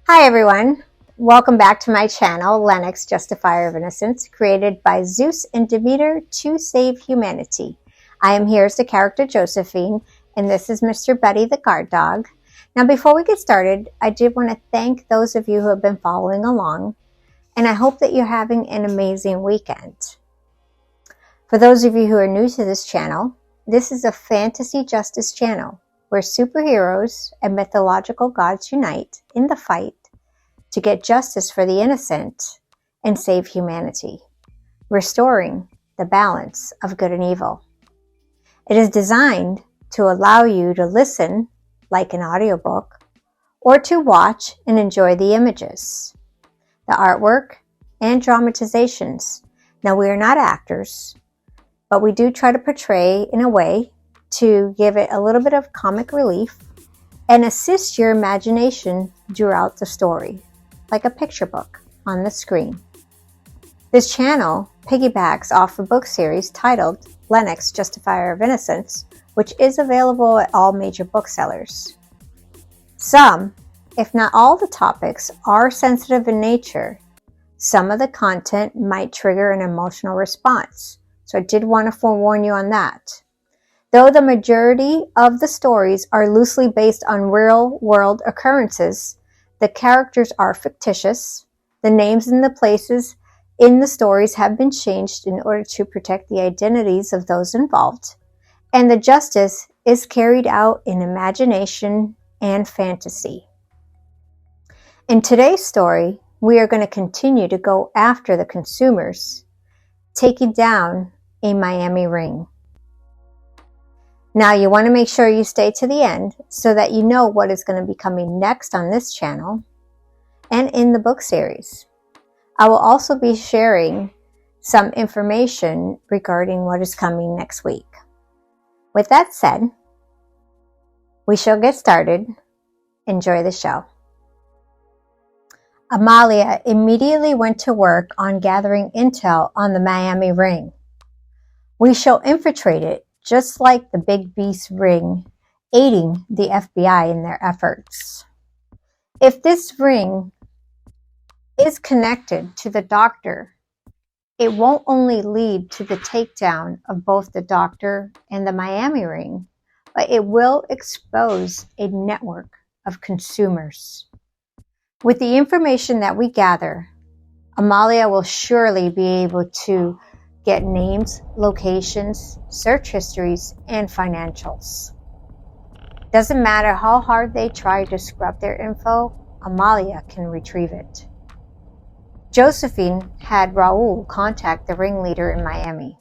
Hi everyone, welcome back to my channel, Lenox Justifier of Innocence, created by Zeus and Demeter to save humanity. I am here as the character Josephine, and this is Mr. Betty the guard dog. Now before we get started, I did want to thank those of you who have been following along, and I hope that you're having an amazing weekend. For those of you who are new to this channel, this is a fantasy justice channel where superheroes and mythological gods unite in the fight to get justice for the innocent and save humanity, restoring the balance of good and evil. It is designed to allow you to listen like an audiobook or to watch and enjoy the images, the artwork, and dramatizations. Now, we are not actors, but we do try to portray in a way to give it a little bit of comic relief and assist your imagination throughout the story, like a picture book on the screen. This channel piggybacks off a book series titled Lenox Justifier of Innocence, which is available at all major booksellers. Some, if not all the topics, are sensitive in nature. Some of the content might trigger an emotional response, so I did want to forewarn you on that. Though the majority of the stories are loosely based on real-world occurrences, the characters are fictitious, the names and the places in the stories have been changed in order to protect the identities of those involved, and the justice is carried out in imagination and fantasy. In today's story, we are going to continue to go after the consumers, taking down a Miami ring. Now, you want to make sure you stay to the end so that you know what is going to be coming next on this channel and in the book series. I will also be sharing some information regarding what is coming next week. With that said, we shall get started. Enjoy the show. Amalia immediately went to work on gathering intel on the Miami ring. We shall infiltrate it just like the Big Beast ring, aiding the FBI in their efforts. If this ring is connected to the doctor, it won't only lead to the takedown of both the doctor and the Miami ring, but it will expose a network of consumers. With the information that we gather, Amalia will surely be able to get names, locations, search histories, and financials. Doesn't matter how hard they try to scrub their info, Amalia can retrieve it. Josephine had Raul contact the ringleader in Miami.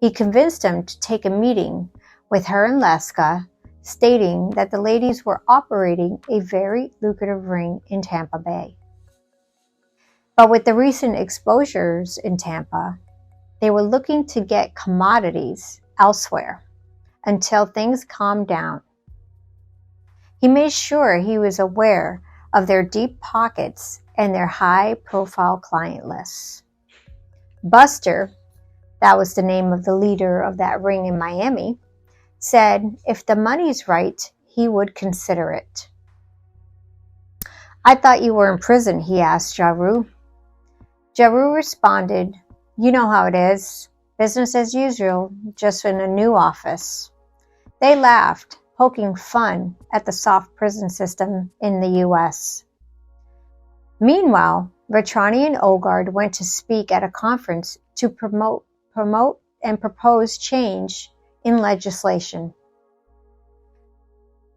He convinced him to take a meeting with her and Leska, stating that the ladies were operating a very lucrative ring in Tampa Bay. But with the recent exposures in Tampa, they were looking to get commodities elsewhere until things calmed down. He made sure he was aware of their deep pockets and their high-profile client lists. Buster, that was the name of the leader of that ring in Miami, said if the money's right, he would consider it. "I thought you were in prison," he asked Jaru. Jaru responded, "You know how it is. Business as usual, just in a new office." They laughed, poking fun at the soft prison system in the U.S. Meanwhile, Vetrani and Ogard went to speak at a conference to promote and propose change in legislation.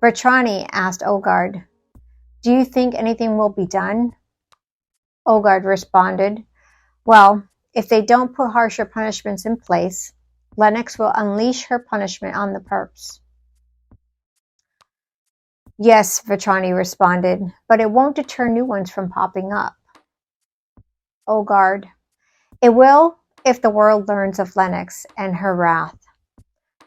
Vetrani asked Ogard, "Do you think anything will be done?" Ogard responded, "Well, if they don't put harsher punishments in place, Lenox will unleash her punishment on the perps." "Yes," Vetrani responded, "but it won't deter new ones from popping up." Ogard, "It will if the world learns of Lenox and her wrath.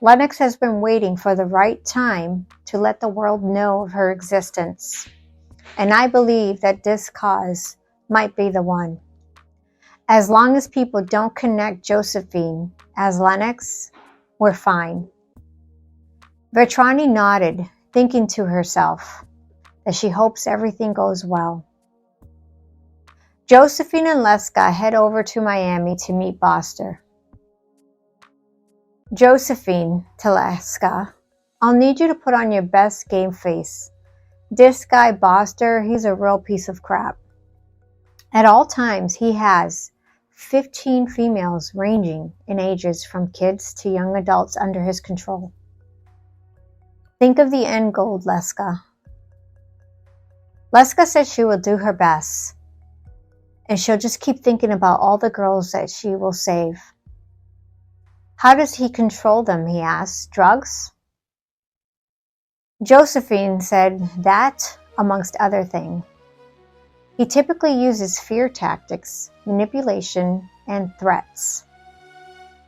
Lenox has been waiting for the right time to let the world know of her existence, and I believe that this cause might be the one. As long as people don't connect Josephine as Lenox, we're fine." Vetrani nodded, thinking to herself, that she hopes everything goes well. Josephine and Leska head over to Miami to meet Boster. Josephine to Leska, I'll need you to put on your best game face. This guy Boster, he's a real piece of crap. At all times, he has 15 females ranging in ages from kids to young adults under his control. Think of the end goal, Leska. Leska said she will do her best, and she'll just keep thinking about all the girls that she will save. How does he control them, he asked. Drugs? Josephine said that, amongst other things. He typically uses fear tactics, manipulation, and threats.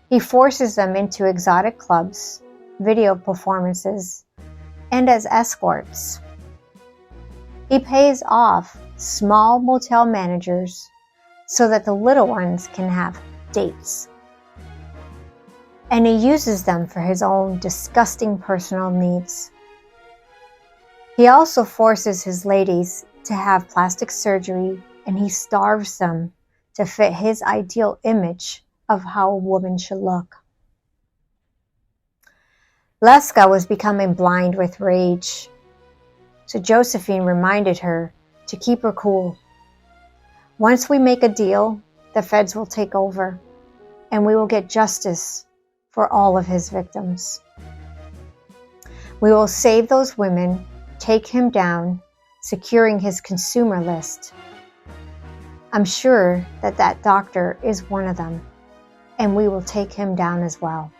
He forces them into exotic clubs, video performances, and as escorts. He pays off small motel managers so that the little ones can have dates. And he uses them for his own disgusting personal needs. He also forces his ladies to have plastic surgery, and he starves them to fit his ideal image of how a woman should look. Leska was becoming blind with rage, so Josephine reminded her to keep her cool. Once we make a deal, the feds will take over, and we will get justice for all of his victims. We will save those women, take him down, securing his consumer list. I'm sure that that doctor is one of them, and we will take him down as well.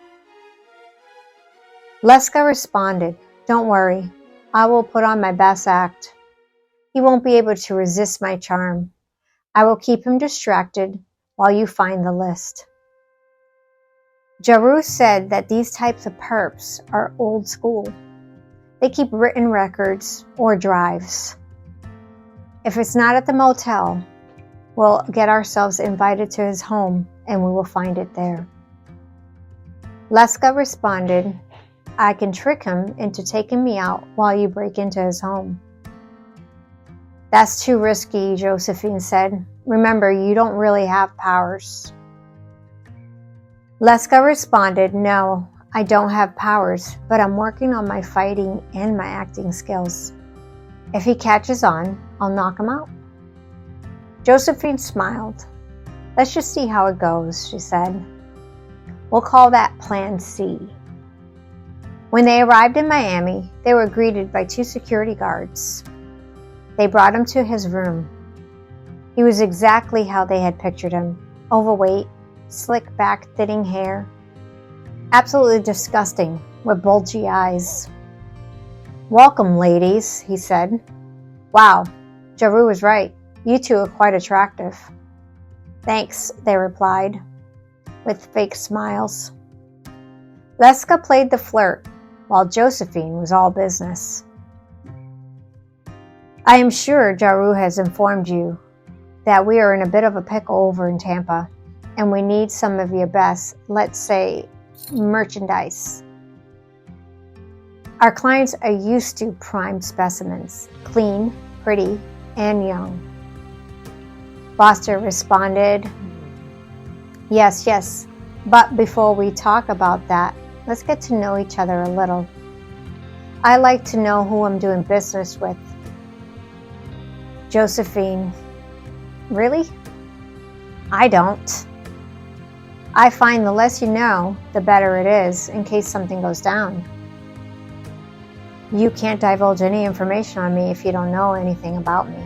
Leska responded, Don't worry, I will put on my best act. He won't be able to resist my charm. I will keep him distracted while you find the list. Jaru said that these types of perps are old school. They keep written records or drives. If it's not at the motel, we'll get ourselves invited to his home and we will find it there. Leska responded, I can trick him into taking me out while you break into his home. That's too risky, Josephine said. Remember, you don't really have powers. Leska responded, No, I don't have powers, but I'm working on my fighting and my acting skills. If he catches on, I'll knock him out. Josephine smiled. Let's just see how it goes, she said. We'll call that Plan C. When they arrived in Miami, they were greeted by 2 security guards. They brought him to his room. He was exactly how they had pictured him. Overweight, slick back, thinning hair. Absolutely disgusting, with bulgy eyes. Welcome, ladies, he said. Wow, Jaru was right. You two are quite attractive. Thanks, they replied, with fake smiles. Leska played the flirt, while Josephine was all business. I am sure Jaru has informed you that we are in a bit of a pickle over in Tampa, and we need some of your best, let's say, merchandise. Our clients are used to prime specimens, clean, pretty, and young. Boster responded, Yes, but before we talk about that, let's get to know each other a little. I like to know who I'm doing business with. Josephine, really? I don't. I find the less you know, the better it is in case something goes down. You can't divulge any information on me if you don't know anything about me.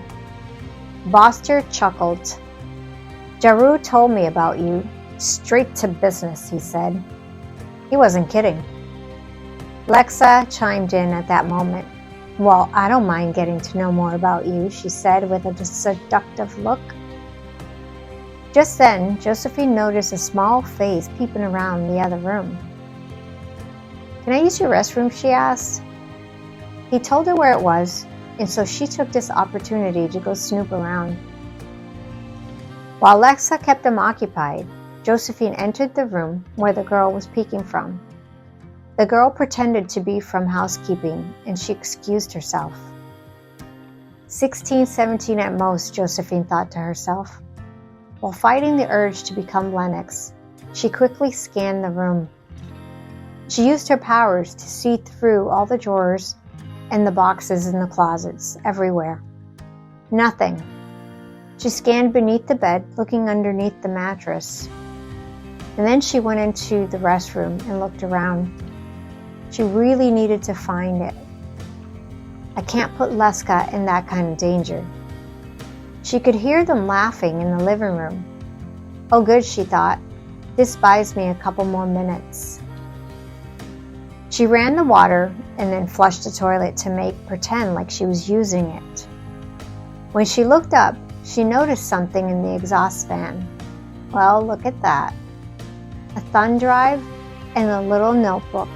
Boster chuckled. Jaru told me about you. Straight to business, he said. He wasn't kidding. Lexa chimed in at that moment. Well, I don't mind getting to know more about you, she said with a seductive look. Just then, Josephine noticed a small face peeping around the other room. Can I use your restroom, she asked. He told her where it was, and so she took this opportunity to go snoop around. While Lexa kept them occupied, Josephine entered the room where the girl was peeking from. The girl pretended to be from housekeeping, and she excused herself. 16, 17 at most, Josephine thought to herself. While fighting the urge to become Lenox, she quickly scanned the room. She used her powers to see through all the drawers and the boxes in the closets, everywhere. Nothing. She scanned beneath the bed, looking underneath the mattress. And then she went into the restroom and looked around. She really needed to find it. I can't put Leska in that kind of danger. She could hear them laughing in the living room. Oh good, she thought. This buys me a couple more minutes. She ran the water and then flushed the toilet to pretend like she was using it. When she looked up, she noticed something in the exhaust fan. Well, look at that. A thumb drive and a little notebook.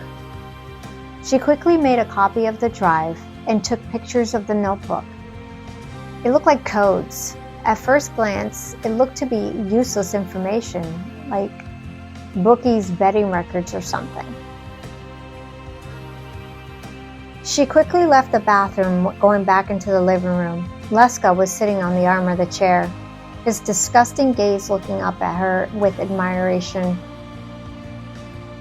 She quickly made a copy of the drive and took pictures of the notebook. It looked like codes. At first glance, it looked to be useless information, like bookies' betting records or something. She quickly left the bathroom, going back into the living room. Leska was sitting on the arm of the chair, his disgusting gaze looking up at her with admiration.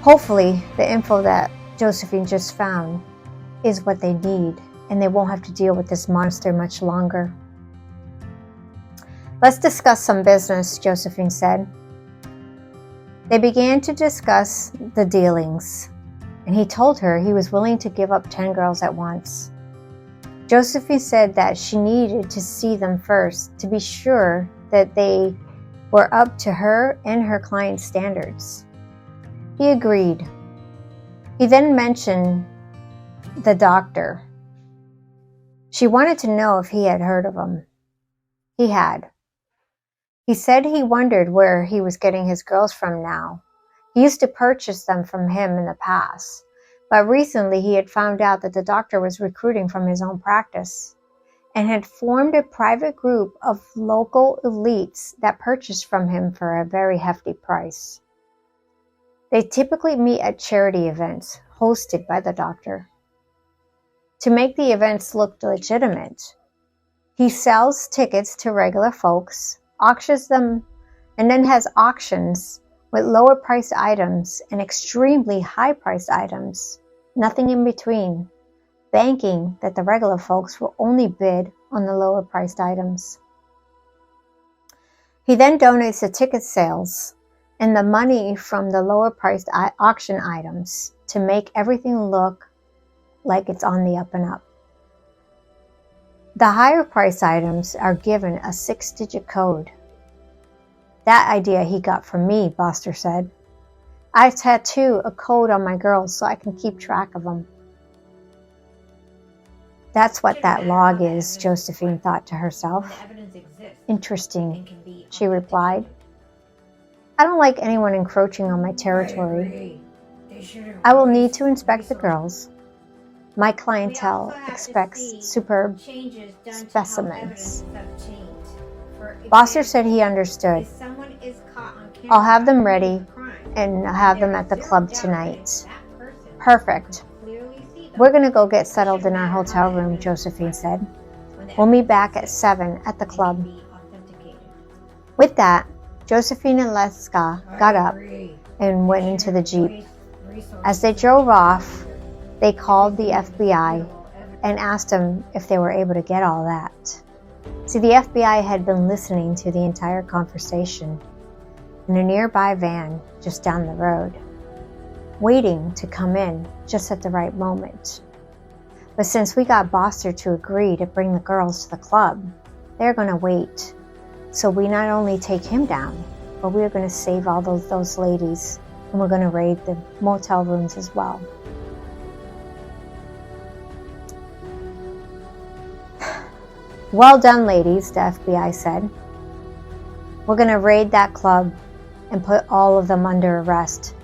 Hopefully, the info that Josephine just found is what they need, and they won't have to deal with this monster much longer. Let's discuss some business, Josephine said. They began to discuss the dealings, and he told her he was willing to give up 10 girls at once. Josephine said that she needed to see them first to be sure that they were up to her and her client's standards. He agreed. He then mentioned the doctor. She wanted to know if he had heard of him. He had. He said he wondered where he was getting his girls from now. He used to purchase them from him in the past, but recently he had found out that the doctor was recruiting from his own practice and had formed a private group of local elites that purchased from him for a very hefty price. They typically meet at charity events hosted by the doctor. To make the events look legitimate, he sells tickets to regular folks, auctions them, and then has auctions with lower priced items and extremely high priced items, nothing in between, banking that the regular folks will only bid on the lower priced items. He then donates the ticket sales and the money from the lower priced auction items to make everything look like it's on the up and up. The higher priced items are given a 6-digit code. That idea he got from me, Boster said. I tattoo a code on my girls so I can keep track of them. That's what that log is, Josephine thought to herself. Interesting, she replied. I don't like anyone encroaching on my territory. I will need to inspect the girls. My clientele expects superb specimens. Boster said he understood. I'll have them ready and have them at the club tonight. Perfect. We're going to go get settled in our hotel room, Josephine said. We'll meet back at 7 at the club. With that, Josephine and Leska got up and went into the Jeep. As they drove off, they called the FBI and asked them if they were able to get all that. See, the FBI had been listening to the entire conversation in a nearby van just down the road, waiting to come in just at the right moment. But since we got Boster to agree to bring the girls to the club, they're going to wait. So we not only take him down, but we're going to save all those ladies, and we're going to raid the motel rooms as well. Well done, ladies, the FBI said. We're going to raid that club and put all of them under arrest.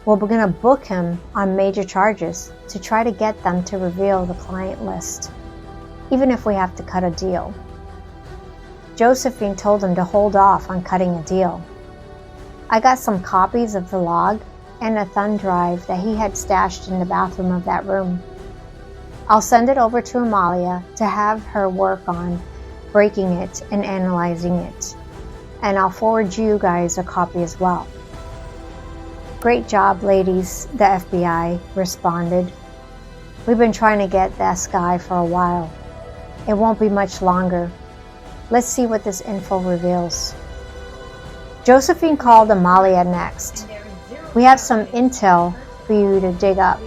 Well, we're going to book him on major charges to try to get them to reveal the client list, even if we have to cut a deal. Josephine told him to hold off on cutting a deal. I got some copies of the log and a thumb drive that he had stashed in the bathroom of that room. I'll send it over to Amalia to have her work on breaking it and analyzing it. And I'll forward you guys a copy as well. Great job, ladies, the FBI responded. We've been trying to get this guy for a while. It won't be much longer. Let's see what this info reveals. Josephine called Amalia next. We have some intel for you to dig up.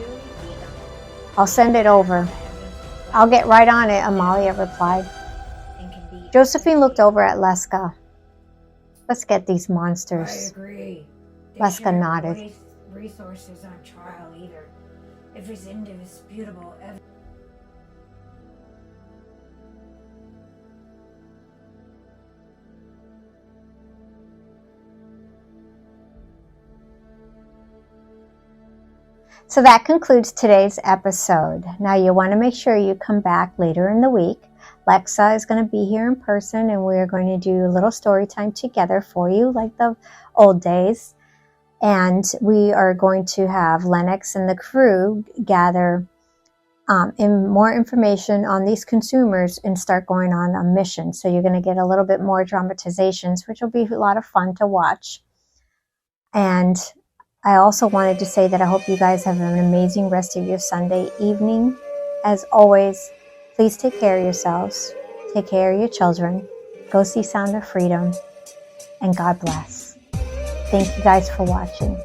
I'll send it over. I'll get right on it, Amalia replied. Josephine looked over at Leska. Let's get these monsters. I agree. Leska nodded. Waste resources on trial either. If it's indisputable evidence. So that concludes today's episode. Now you want to make sure you come back later in the week. Lexa is going to be here in person and we're going to do a little story time together for you like the old days. And we are going to have Lenox and the crew gather more information on these consumers and start going on a mission. So you're going to get a little bit more dramatizations, which will be a lot of fun to watch. And I also wanted to say that I hope you guys have an amazing rest of your Sunday evening. As always, please take care of yourselves. Take care of your children. Go see Sound of Freedom. And God bless. Thank you guys for watching.